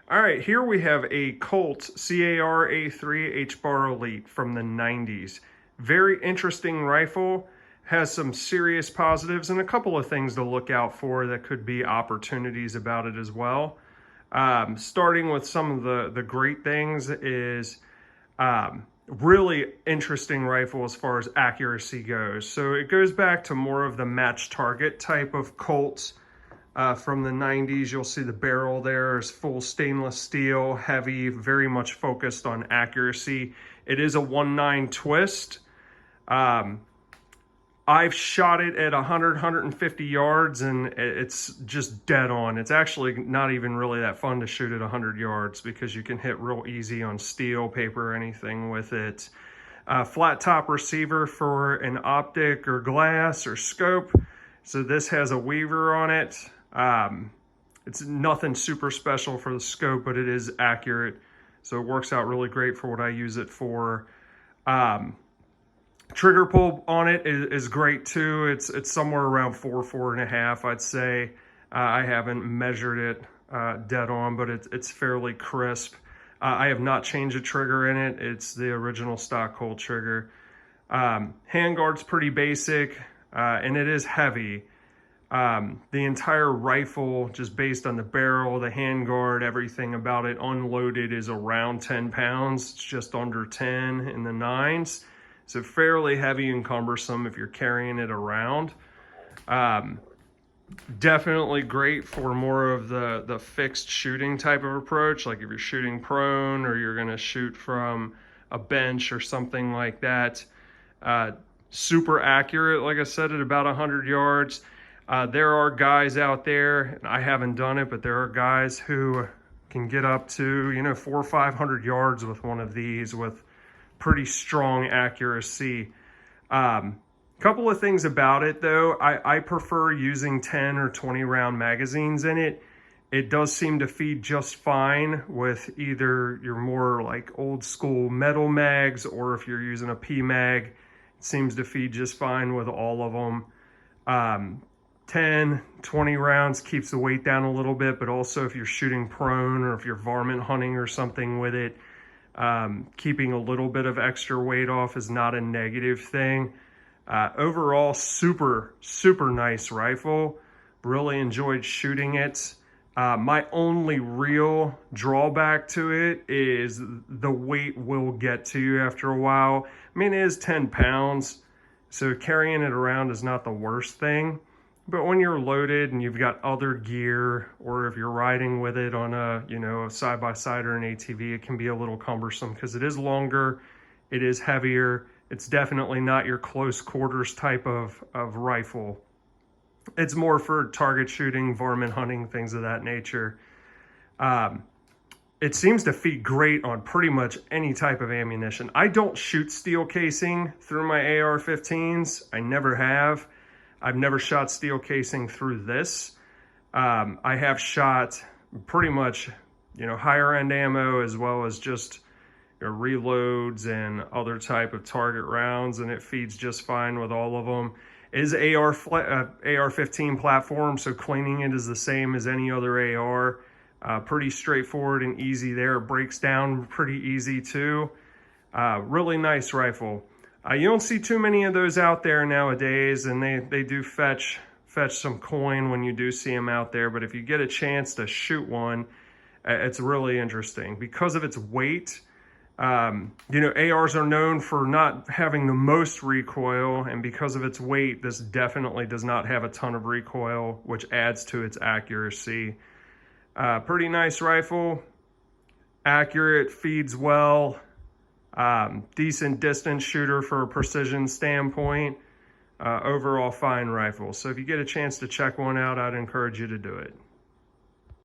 All right, here we have a Colt CAR A3 HBAR Elite from the 90s. Very interesting rifle, has some serious positives and a couple of things to look out for that could be opportunities about it as well. Starting with some of the great things is really interesting rifle as far as accuracy goes. So it goes back to more of the match target type of Colts. From the 90s, you'll see the barrel there is full stainless steel, heavy, very much focused on accuracy. It is a 1.9 twist. I've shot it at 150 yards and it's just dead on. It's actually not even really that fun to shoot at 100 yards because you can hit real easy on steel, paper, or anything with it. Flat top receiver for an optic or glass or scope. So this has a weaver on it. It's nothing super special for the scope, but it is accurate. So it works out really great for what I use it for. Trigger pull on it is great too. It's somewhere around 4.5, I'd say. I haven't measured it dead on, but it's fairly crisp. I have not changed a trigger in it. It's the original stock Colt trigger. Handguard's pretty basic, and it is heavy. The entire rifle, just based on the barrel, the handguard, everything about it unloaded is around 10 pounds. It's just under 10 in the 9s. So fairly heavy and cumbersome if you're carrying it around. Definitely great for more of the fixed shooting type of approach. Like if you're shooting prone or you're gonna shoot from a bench or something like that. Super accurate, like I said, at about 100 yards. There are guys out there, and I haven't done it, but there are guys who can get up to, 400 or 500 yards with one of these with pretty strong accuracy. Couple of things about it though, I prefer using 10 or 20 round magazines in it. It does seem to feed just fine with either your more like old school metal mags, or if you're using a P mag, it seems to feed just fine with all of them. 10, 20 rounds keeps the weight down a little bit, but also if you're shooting prone or if you're varmint hunting or something with it, keeping a little bit of extra weight off is not a negative thing. Overall, super nice rifle. Really enjoyed shooting it. My only real drawback to it is the weight will get to you after a while. I mean, it is 10 pounds, so carrying it around is not the worst thing. But when you're loaded and you've got other gear, or if you're riding with it on a side-by-side or an ATV, it can be a little cumbersome because it is longer, it is heavier. It's definitely not your close quarters type of rifle. It's more for target shooting, varmint hunting, things of that nature. It seems to feed great on pretty much any type of ammunition. I don't shoot steel casing through my AR-15s. I never have. I've never shot steel casing through this. I have shot pretty much, higher end ammo as well as just reloads and other type of target rounds, and it feeds just fine with all of them. It is AR-15 platform, so cleaning it is the same as any other AR. Pretty straightforward and easy there. It breaks down pretty easy too. Really nice rifle. You don't see too many of those out there nowadays, and they do fetch some coin when you do see them out there. But if you get a chance to shoot one, it's really interesting because of its weight. ARs are known for not having the most recoil, and because of its weight, this definitely does not have a ton of recoil, which adds to its accuracy. Pretty nice rifle, accurate, feeds well. Decent distance shooter for a precision standpoint. Overall fine rifle. So if you get a chance to check one out, I'd encourage you to do it.